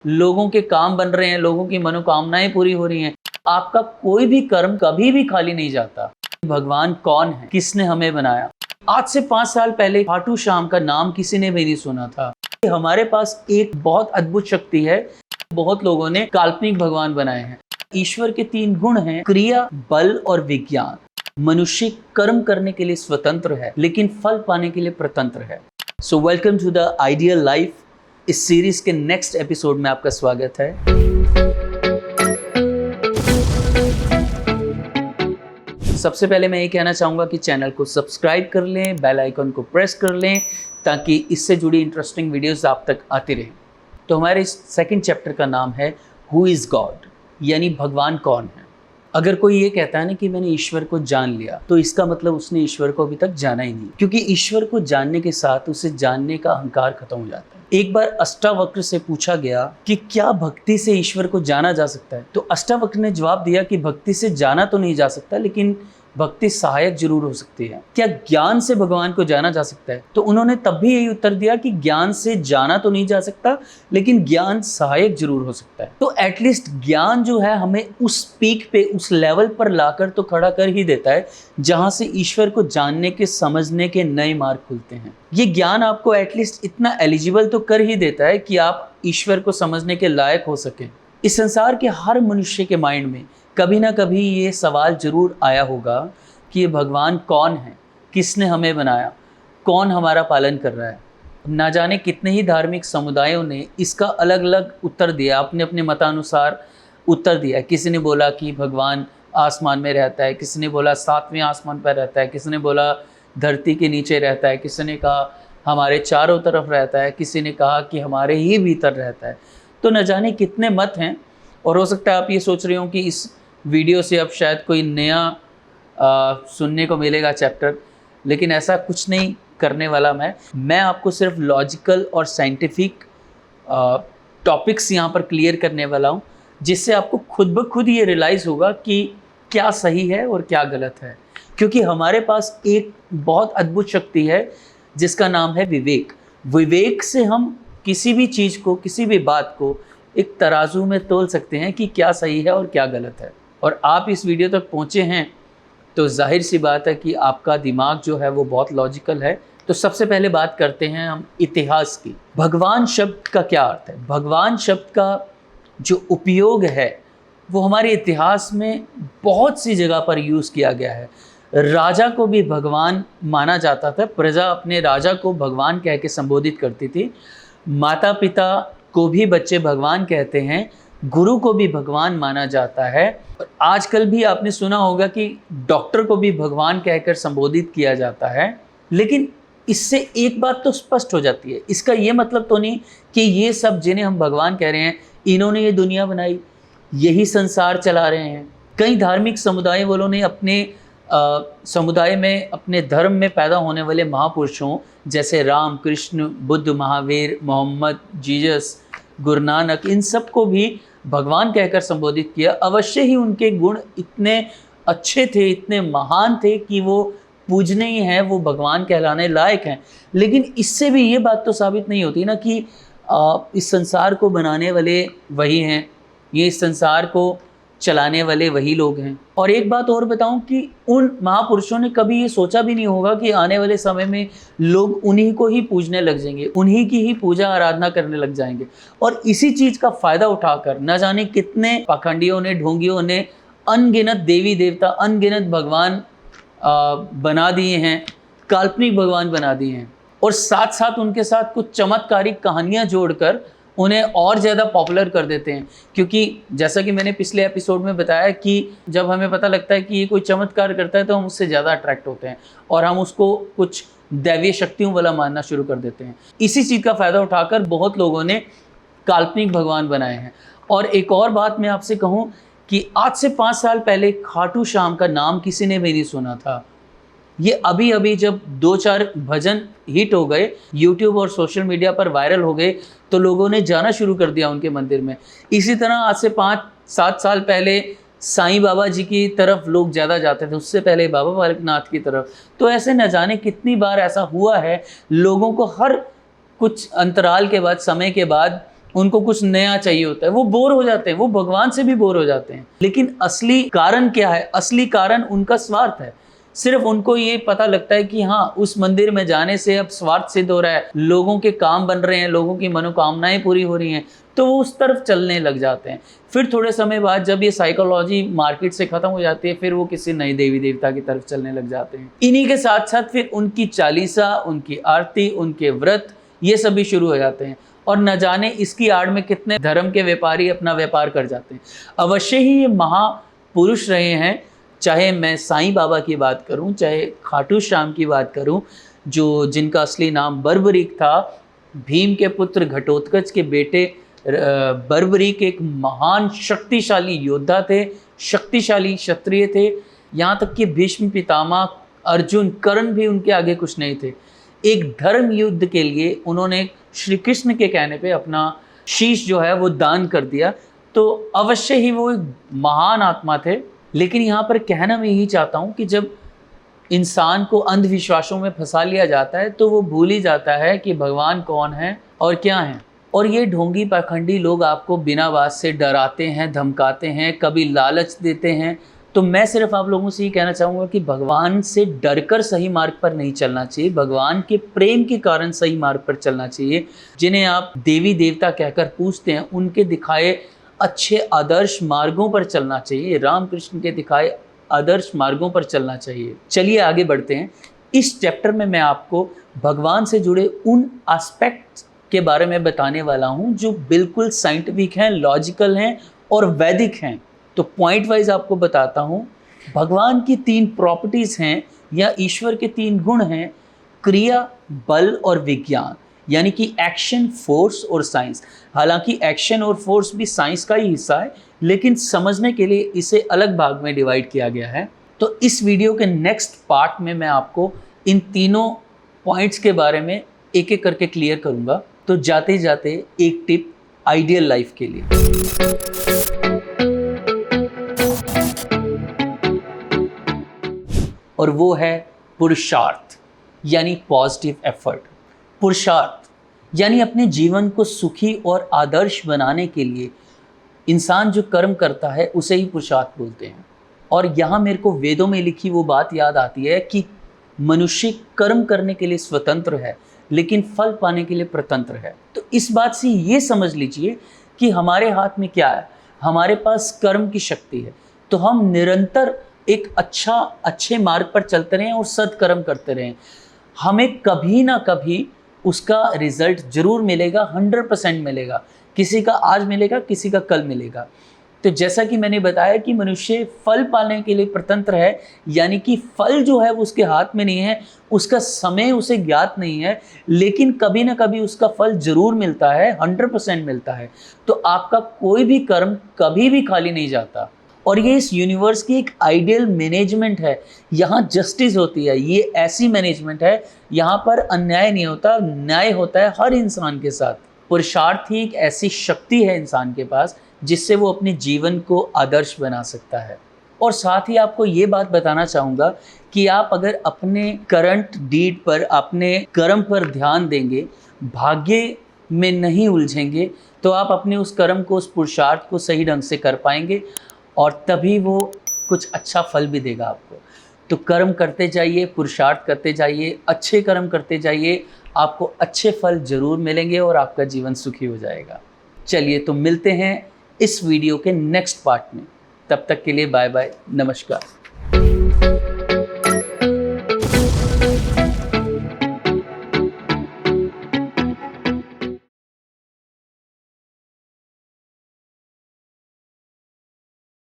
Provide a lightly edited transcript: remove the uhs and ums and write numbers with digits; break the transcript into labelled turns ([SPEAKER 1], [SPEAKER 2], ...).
[SPEAKER 1] लोगों के काम बन रहे हैं, लोगों की मनोकामनाएं पूरी हो रही हैं। आपका कोई भी कर्म कभी भी खाली नहीं जाता। भगवान कौन है, किसने हमें बनाया? आज से 5 साल पहले खाटू श्याम का नाम किसी ने भी नहीं सुना था। हमारे पास एक बहुत अद्भुत शक्ति है। बहुत लोगों ने काल्पनिक भगवान बनाए हैं। ईश्वर के 3 गुण हैं, क्रिया, बल और विज्ञान। मनुष्य कर्म करने के लिए स्वतंत्र है, लेकिन फल पाने के लिए प्रतंत्र है। So welcome to the ideal life. इस सीरीज के नेक्स्ट एपिसोड में आपका स्वागत है। सबसे पहले मैं ये कहना चाहूँगा कि चैनल को सब्सक्राइब कर लें, बेल आइकन को प्रेस कर लें, ताकि इससे जुड़ी इंटरेस्टिंग वीडियोस आप तक आती रहें। तो हमारे इस सेकंड चैप्टर का नाम है हु इज़ गॉड, यानी भगवान कौन है। अगर कोई ये कहता है ना कि मैंने ईश्वर को जान लिया, तो इसका मतलब उसने ईश्वर को अभी तक जाना ही नहीं, क्योंकि ईश्वर को जानने के साथ उसे जानने का अहंकार खत्म हो जाता है। एक बार अष्टावक्र से पूछा गया कि क्या भक्ति से ईश्वर को जाना जा सकता है, तो अष्टावक्र ने जवाब दिया कि भक्ति से जाना तो नहीं जा सकता, लेकिन भक्ति सहायक जरूर हो सकती है। क्या ज्ञान से भगवान को जाना जा सकता है? तो उन्होंने तब भी यही उत्तर दिया कि ज्ञान से जाना तो नहीं जा सकता, लेकिन ज्ञान सहायक जरूर हो सकता है। तो एटलीस्ट ज्ञान जो है हमें उस पीक पे, उस लेवल पर लाकर तो खड़ा कर ही देता है जहां से ईश्वर को जानने के, समझने के नए मार्ग खुलते हैं। ये ज्ञान आपको एटलीस्ट इतना एलिजिबल तो कर ही देता है कि आप ईश्वर को समझने के लायक हो सके। इस संसार के हर मनुष्य के माइंड में कभी ना कभी ये सवाल जरूर आया होगा कि ये भगवान कौन है, किसने हमें बनाया, कौन हमारा पालन कर रहा है। ना जाने कितने ही धार्मिक समुदायों ने इसका अलग अलग उत्तर दिया, अपने अपने मतानुसार उत्तर दिया। किसी ने बोला कि भगवान आसमान में रहता है, किसी ने बोला 7वें आसमान पर रहता है, किसी ने बोला धरती के नीचे रहता है, किसी ने कहा हमारे चारों तरफ रहता है, किसी ने कहा कि हमारे ही भीतर रहता है। तो न जाने कितने मत हैं। और हो सकता है आप ये सोच रहे हो कि इस वीडियो से अब शायद कोई नया सुनने को मिलेगा चैप्टर, लेकिन ऐसा कुछ नहीं करने वाला मैं आपको सिर्फ लॉजिकल और साइंटिफिक टॉपिक्स यहाँ पर क्लियर करने वाला हूँ, जिससे आपको खुद ब खुद ये रियलाइज़ होगा कि क्या सही है और क्या गलत है। क्योंकि हमारे पास एक बहुत अद्भुत शक्ति है जिसका नाम है विवेक। विवेक से हम किसी भी चीज़ को, किसी भी बात को एक तराजू में तोल सकते हैं कि क्या सही है और क्या गलत है। और आप इस वीडियो तक पहुँचे हैं तो जाहिर सी बात है कि आपका दिमाग जो है वो बहुत लॉजिकल है। तो सबसे पहले बात करते हैं हम इतिहास की। भगवान शब्द का क्या अर्थ है? भगवान शब्द का जो उपयोग है वो हमारे इतिहास में बहुत सी जगह पर यूज़ किया गया है। राजा को भी भगवान माना जाता था, प्रजा अपने राजा को भगवान कह के संबोधित करती थी। माता पिता को भी बच्चे भगवान कहते हैं, गुरु को भी भगवान माना जाता है। और आजकल भी आपने सुना होगा कि डॉक्टर को भी भगवान कहकर संबोधित किया जाता है। लेकिन इससे एक बात तो स्पष्ट हो जाती है, इसका ये मतलब तो नहीं कि ये सब जिन्हें हम भगवान कह रहे हैं इन्होंने ये दुनिया बनाई, यही संसार चला रहे हैं। कई धार्मिक समुदाय वालों ने अपने समुदाय में, अपने धर्म में पैदा होने वाले महापुरुषों जैसे राम, कृष्ण, बुद्ध, महावीर, मोहम्मद, जीसस, गुरु नानक, इन सब को भी भगवान कहकर संबोधित किया। अवश्य ही उनके गुण इतने अच्छे थे, इतने महान थे कि वो पूजनीय हैं, वो भगवान कहलाने लायक हैं। लेकिन इससे भी ये बात तो साबित नहीं होती ना कि इस संसार को बनाने वाले वही हैं, ये इस संसार को चलाने वाले वही लोग हैं। और एक बात और बताऊं कि उन महापुरुषों ने कभी ये सोचा भी नहीं होगा कि आने वाले समय में लोग उन्हीं को ही पूजने लग जाएंगे, उन्हीं की ही पूजा आराधना करने लग जाएंगे। और इसी चीज़ का फ़ायदा उठाकर न जाने कितने पाखंडियों ने, ढोंगियों ने अनगिनत देवी देवता, अनगिनत भगवान बना दिए हैं, काल्पनिक भगवान बना दिए हैं। और साथ साथ उनके साथ कुछ चमत्कारिक कहानियाँ जोड़कर उन्हें और ज़्यादा पॉपुलर कर देते हैं। क्योंकि जैसा कि मैंने पिछले एपिसोड में बताया कि जब हमें पता लगता है कि ये कोई चमत्कार करता है तो हम उससे ज़्यादा अट्रैक्ट होते हैं और हम उसको कुछ दैवीय शक्तियों वाला मानना शुरू कर देते हैं। इसी चीज़ का फ़ायदा उठाकर बहुत लोगों ने काल्पनिक भगवान बनाए हैं। और एक और बात मैं आपसे कहूँ कि आज से 5 साल पहले खाटू श्याम का नाम किसी ने भी नहीं सुना था। ये अभी अभी जब 2-4 भजन हिट हो गए, यूट्यूब और सोशल मीडिया पर वायरल हो गए, तो लोगों ने जाना शुरू कर दिया उनके मंदिर में। इसी तरह आज से 5-7 साल पहले साईं बाबा जी की तरफ लोग ज़्यादा जाते थे, उससे पहले बाबा बालकनाथ की तरफ। तो ऐसे न जाने कितनी बार ऐसा हुआ है, लोगों को हर कुछ अंतराल के बाद, समय के बाद उनको कुछ नया चाहिए होता है, वो बोर हो जाते हैं, वो भगवान से भी बोर हो जाते हैं। लेकिन असली कारण क्या है? असली कारण उनका स्वार्थ है। सिर्फ उनको ये पता लगता है कि हाँ, उस मंदिर में जाने से अब स्वार्थ सिद्ध हो रहा है, लोगों के काम बन रहे हैं, लोगों की मनोकामनाएं पूरी हो रही हैं, तो वो उस तरफ चलने लग जाते हैं। फिर थोड़े समय बाद जब ये साइकोलॉजी मार्केट से खत्म हो जाती है, फिर वो किसी नई देवी देवता की तरफ चलने लग जाते हैं। इन्हीं के साथ साथ फिर उनकी चालीसा, उनकी आरती, उनके व्रत, ये सभी शुरू हो जाते हैं। और न जाने इसकी आड़ में कितने धर्म के व्यापारी अपना व्यापार कर जाते हैं। अवश्य ही ये महापुरुष रहे हैं, चाहे मैं साईं बाबा की बात करूं, चाहे खाटू श्याम की बात करूं, जिनका असली नाम बर्बरीक था। भीम के पुत्र घटोत्कच के बेटे बर्बरीक एक महान शक्तिशाली योद्धा थे, शक्तिशाली क्षत्रिय थे। यहाँ तक कि भीष्म पितामह, अर्जुन, कर्ण भी उनके आगे कुछ नहीं थे। एक धर्म युद्ध के लिए उन्होंने श्री कृष्ण के कहने पे अपना शीश जो है वो दान कर दिया। तो अवश्य ही वो एक महान आत्मा थे। लेकिन यहाँ पर कहना मैं यही चाहता हूँ कि जब इंसान को अंधविश्वासों में फंसा लिया जाता है तो वो भूल ही जाता है कि भगवान कौन है और क्या है। और ये ढोंगी पाखंडी लोग आपको बिना बात से डराते हैं, धमकाते हैं, कभी लालच देते हैं। तो मैं सिर्फ आप लोगों से ये कहना चाहूँगा कि भगवान से डरकर सही मार्ग पर नहीं चलना चाहिए, भगवान के प्रेम के कारण सही मार्ग पर चलना चाहिए। जिन्हें आप देवी देवता कहकर पूछते हैं, उनके दिखाए अच्छे आदर्श मार्गों पर चलना चाहिए, राम कृष्ण के दिखाए आदर्श मार्गों पर चलना चाहिए। चलिए आगे बढ़ते हैं। इस चैप्टर में मैं आपको भगवान से जुड़े उन एस्पेक्ट्स के बारे में बताने वाला हूं जो बिल्कुल साइंटिफिक हैं, लॉजिकल हैं और वैदिक हैं। तो पॉइंट वाइज आपको बताता हूं। भगवान की 3 प्रॉपर्टीज हैं या ईश्वर के 3 गुण हैं, क्रिया, बल और विज्ञान, यानी कि एक्शन, फोर्स और साइंस। हालांकि एक्शन और फोर्स भी साइंस का ही हिस्सा है, लेकिन समझने के लिए इसे अलग भाग में डिवाइड किया गया है। तो इस वीडियो के नेक्स्ट पार्ट में मैं आपको इन तीनों पॉइंट्स के बारे में एक एक करके क्लियर करूंगा। तो जाते जाते एक टिप आइडियल लाइफ के लिए। और वो है पुरुषार्थ, यानी पॉजिटिव एफर्ट। पुरुषार्थ यानी अपने जीवन को सुखी और आदर्श बनाने के लिए इंसान जो कर्म करता है उसे ही पुरुषार्थ बोलते हैं। और यहाँ मेरे को वेदों में लिखी वो बात याद आती है कि मनुष्य कर्म करने के लिए स्वतंत्र है, लेकिन फल पाने के लिए प्रतंत्र है। तो इस बात से ये समझ लीजिए कि हमारे हाथ में क्या है, हमारे पास कर्म की शक्ति है। तो हम निरंतर एक अच्छे मार्ग पर चलते रहें और सत्कर्म करते रहें, हमें कभी ना कभी उसका रिजल्ट जरूर मिलेगा, 100% मिलेगा। किसी का आज मिलेगा, किसी का कल मिलेगा। तो जैसा कि मैंने बताया कि मनुष्य फल पाने के लिए प्रतंत्र है, यानी कि फल जो है वो उसके हाथ में नहीं है, उसका समय उसे ज्ञात नहीं है, लेकिन कभी ना कभी उसका फल जरूर मिलता है, 100% मिलता है। तो आपका कोई भी कर्म कभी भी खाली नहीं जाता। और ये इस यूनिवर्स की एक आइडियल मैनेजमेंट है। यहाँ जस्टिस होती है, ये ऐसी मैनेजमेंट है, यहाँ पर अन्याय नहीं होता, न्याय होता है हर इंसान के साथ। पुरुषार्थ ही एक ऐसी शक्ति है इंसान के पास जिससे वो अपने जीवन को आदर्श बना सकता है। और साथ ही आपको ये बात बताना चाहूँगा कि आप अगर अपने करंट डीड पर, अपने कर्म पर ध्यान देंगे, भाग्य में नहीं उलझेंगे, तो आप अपने उस कर्म को, उस पुरुषार्थ को सही ढंग से कर पाएंगे और तभी वो कुछ अच्छा फल भी देगा आपको। तो कर्म करते जाइए, पुरुषार्थ करते जाइए, अच्छे कर्म करते जाइए, आपको अच्छे फल जरूर मिलेंगे और आपका जीवन सुखी हो जाएगा। चलिए तो मिलते हैं इस वीडियो के नेक्स्ट पार्ट में। तब तक के लिए बाय बाय, नमस्कार।